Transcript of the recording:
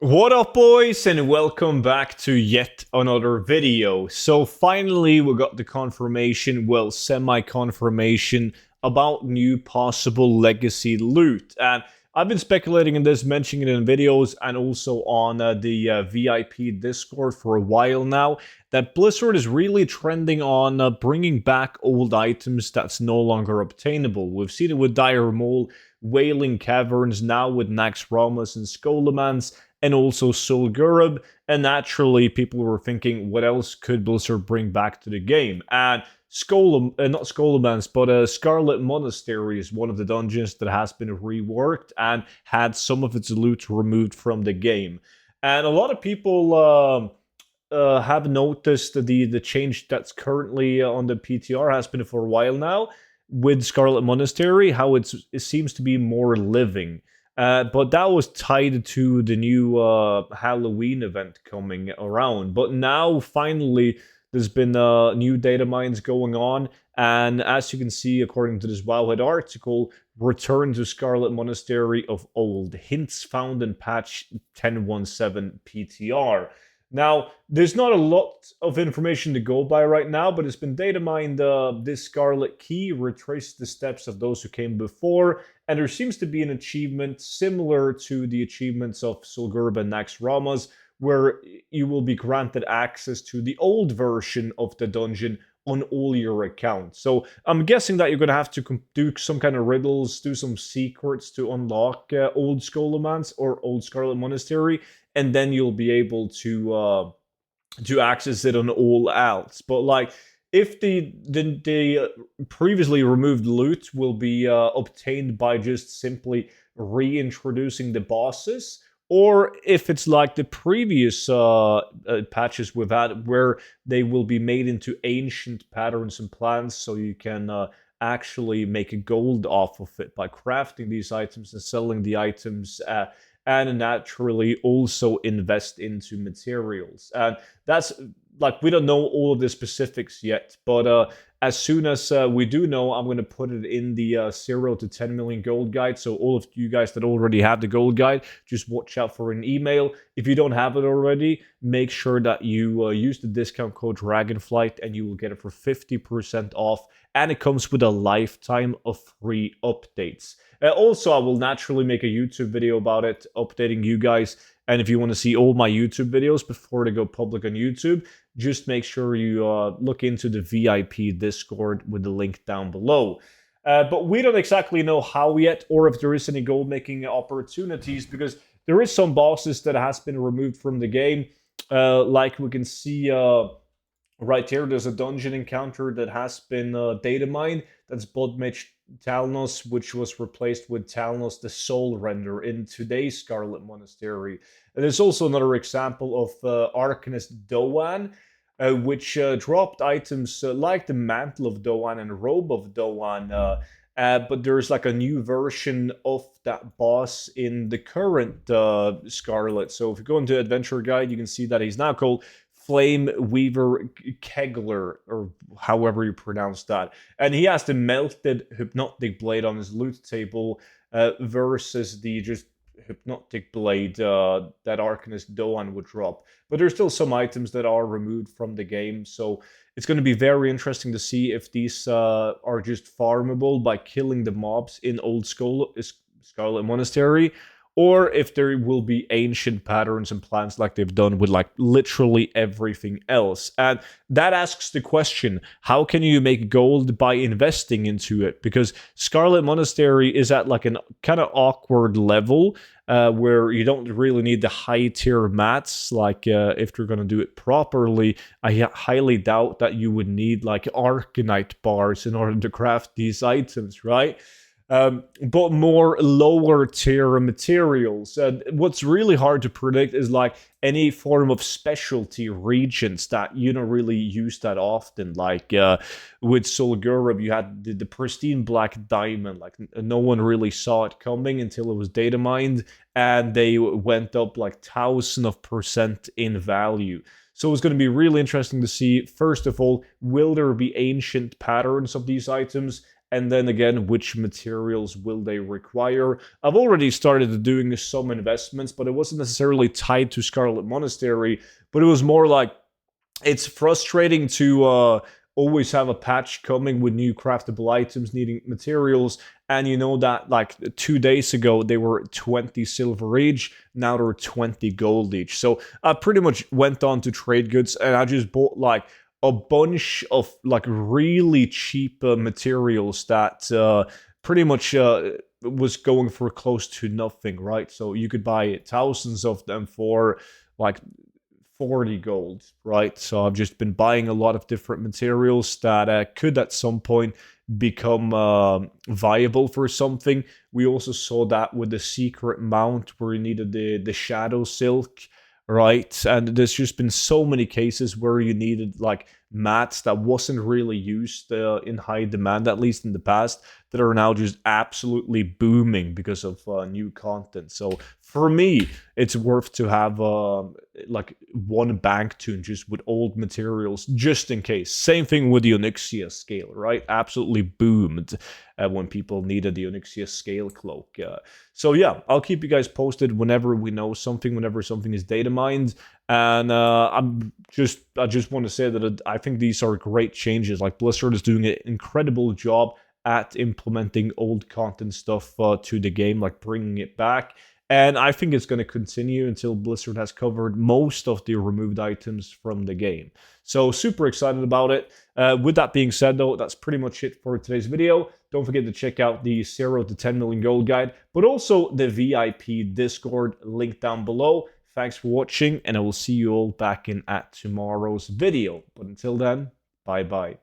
What up, boys, and welcome back to yet another video. So finally we got the confirmation, well, semi-confirmation about new possible legacy loot. And I've been speculating in this, mentioning it in videos and also on the VIP Discord for a while now, that Blizzard is really trending on bringing back old items that's no longer obtainable. We've seen it with Dire Mole, Wailing Caverns, now with Naxxramas and Skolemans, and also Solgurub. And naturally, people were thinking, what else could Blizzard bring back to the game? And not Skolemans, but Scarlet Monastery is one of the dungeons that has been reworked and had some of its loot removed from the game. And a lot of people have noticed the change that's currently on the PTR, has been for a while now, with Scarlet Monastery, how it seems to be more living. But that was tied to the new Halloween event coming around. But now, finally, there's been new data mines going on. And as you can see, according to this Wowhead article, return to Scarlet Monastery of old. Hints found in patch 10.17 PTR. Now, there's not a lot of information to go by right now, but it's been data mined. This Scarlet key retraces the steps of those who came before, and there seems to be an achievement similar to the achievements of Solgurb and Naxxramas, where you will be granted access to the old version of the dungeon on all your accounts. So I'm guessing that you're going to have to do some kind of riddles, do some secrets to unlock old Skolemans or old Scarlet Monastery, and then you'll be able to access it on all else. But like, if the previously removed loot will be obtained by just simply reintroducing the bosses, or if it's like the previous patches we've had, where they will be made into ancient patterns and plans, so you can actually make a gold off of it by crafting these items and selling the items, and naturally also invest into materials. And that's, like, we don't know all of the specifics yet, but as soon as we do know, I'm going to put it in the 0 to 10 million gold guide. So all of you guys that already have the gold guide, just watch out for an email. If you don't have it already, make sure that you use the discount code Dragonflight, and you will get it for 50% off. And it comes with a lifetime of free updates. Also, I will naturally make a YouTube video about it, updating you guys. And if you want to see all my YouTube videos before they go public on YouTube, just make sure you look into the VIP Discord with the link down below. But we don't exactly know how yet, or if there is any gold making opportunities, because there is some bosses that has been removed from the game. Like we can see right here, there's a dungeon encounter that has been data mined. That's Bloodmage Talnos, which was replaced with Talnos the Soul Render in today's Scarlet Monastery. And there's also another example of Arcanist Doan, which dropped items like the Mantle of Doan and Robe of Doan. But there's like a new version of that boss in the current Scarlet. So if you go into Adventure Guide, you can see that he's now called Flame Weaver Kegler, or however you pronounce that. And he has the melted hypnotic blade on his loot table versus the just hypnotic blade that Arcanist Doan would drop. But there's still some items that are removed from the game, so it's going to be very interesting to see if these are just farmable by killing the mobs in Old Scarlet Monastery, or if there will be ancient patterns and plans like they've done with like literally everything else. And that asks the question, how can you make gold by investing into it? Because Scarlet Monastery is at like an kind of awkward level where you don't really need the high tier mats. Like if you're going to do it properly, I highly doubt that you would need like Arcanite bars in order to craft these items, right? But more lower tier materials. What's really hard to predict is like any form of specialty regions that you don't really use that often. Like with Solgurub, you had the pristine black diamond. Like no one really saw it coming until it was data mined, and they went up like 1000% in value. So it's going to be really interesting to see, first of all, will there be ancient patterns of these items? and then again, which materials will they require. I've already started doing some investments, but it wasn't necessarily tied to Scarlet Monastery, but it was more like, it's frustrating to always have a patch coming with new craftable items needing materials, and you know that like 2 days ago they were 20 silver each, now they're 20 gold each. So I pretty much went on to trade goods and I just bought like a bunch of like really cheap materials that pretty much was going for close to nothing, right? So you could buy thousands of them for like 40 gold, right? So I've just been buying a lot of different materials that could at some point become viable for something. We also saw that with the secret mount where you needed the shadow silk, right? And there's just been so many cases where you needed like mats that wasn't really used in high demand, at least in the past, that are now just absolutely booming because of new content. So for me, it's worth to have like one bank tune just with old materials just in case. Same thing with the Onyxia scale, right? Absolutely boomed when people needed the Onyxia scale cloak. So yeah, I'll keep you guys posted whenever we know something, whenever something is data mined. And I just want to say that I think these are great changes. Like Blizzard is doing an incredible job at implementing old content stuff to the game, like bringing it back. And I think it's going to continue until Blizzard has covered most of the removed items from the game. So super excited about it. With that being said, though, that's pretty much it for today's video. Don't forget to check out the 0 to 10 million gold guide, but also the VIP Discord link down below. Thanks for watching, and I will see you all back in at tomorrow's video. But until then, bye-bye.